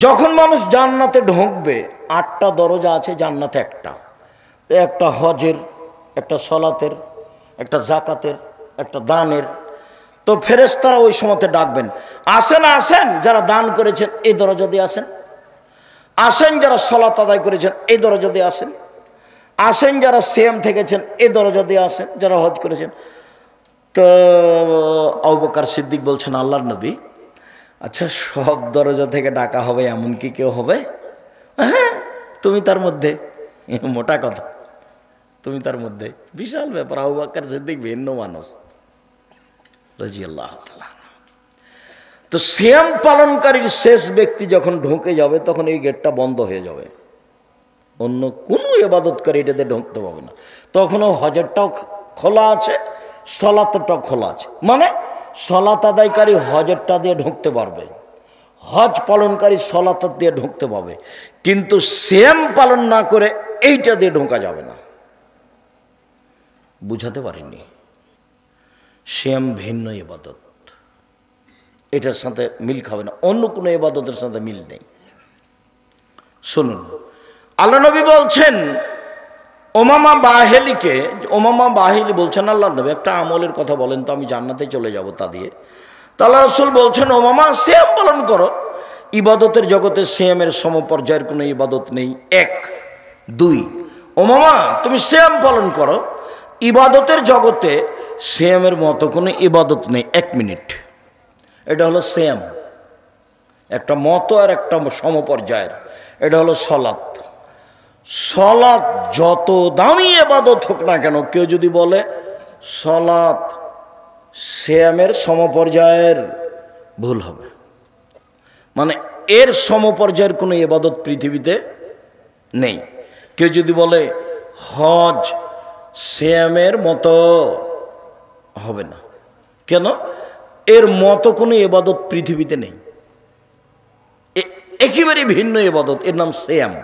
যখন মানুষ জান্নাতে ঢুকবে, ৮টা দরজা আছে জান্নাতে। একটা হজের, একটা সলাতের, একটা জাকাতের, একটা দানের। তো ফেরেশতারা ওই সময়তে ডাকবেন, আসেন আসেন যারা দান করেছেন এই দরজা দিয়ে আসেন, আসেন যারা সলাত আদায় করেছেন এই দরজা দিয়ে আসেন, আসেন যারা সিয়াম থেকেছেন এই দরজা দিয়ে আসেন, যারা হজ করেছেন। তো আবু বকর সিদ্দিক বলছেন, আল্লাহর নবী, আচ্ছা সব দরজা থেকে ডাকা হবে এমন কি কেউ হবে? হ্যাঁ, তুমি তার মধ্যে। মোটা কথা, তুমি তার মধ্যে। বিশাল ব্যাপার। আবু বকর সিদ্দিক ভিন্ন মানুষ রাদিয়াল্লাহু তাআলা। তো সিয়াম পালনকারীর শেষ ব্যক্তি যখন ঢুকে যাবে তখন এই গেটটা বন্ধ হয়ে যাবে, অন্য কোনো ইবাদতকারী এটাতে ঢুকতে পারবে না। তখনও হজেরটাও খোলা আছে, সলাতটাও খোলা আছে। মানে সলাত আদায়কারী হজেরটা দিয়ে ঢুকতে পারবে, হজ পালনকারী সলাত দিয়ে ঢুকতে পারবে, কিন্তু সিয়াম পালন না করে এইটা দিয়ে ঢোকা যাবে না। বুঝাতে পারিনি? সিয়াম ভিন্ন ইবাদত, এটার সাথে মিল খাবে না, অন্য কোনো ইবাদতের সাথে মিল নেই। শুনুন, আল্লাহ নবী বলছেন ওমামা বাহিলিকে, ওমামা বাহিলি বলছেন, আল্লাহ নবী একটা আমলের কথা বলেন তো, আমি জান্নাতে চলে যাব তা দিয়ে। তো আল্লাহ রাসূল বলছেন, ওমামা সিয়াম পালন করো। ইবাদতের জগতে সিয়ামের সমপর্যায়ের কোনো ইবাদত নেই। ১, ২, ওমামা তুমি সিয়াম পালন করো, ইবাদতের জগতে সিয়ামের মতো কোনো ইবাদত নেই। ১ মিনিট, এটা হলো সিয়াম, একটা মতো আর একটা সমপর্যায়ের। এটা হলো সলাত। সলাত যত দামি ইবাদত হোক না কেন, কেউ যদি বলে সলাত সিয়ামের সমপর্যায়ের, ভুল হবে। মানে এর সমপর্যায়ের কোনো ইবাদত পৃথিবীতে নেই। কেউ যদি বলে হজ সিয়ামের মতো, হবে না। কেন? এর মতো কোনো ইবাদত পৃথিবীতে নেই, একেবারে ভিন্ন ইবাদত, এর নাম সিয়াম।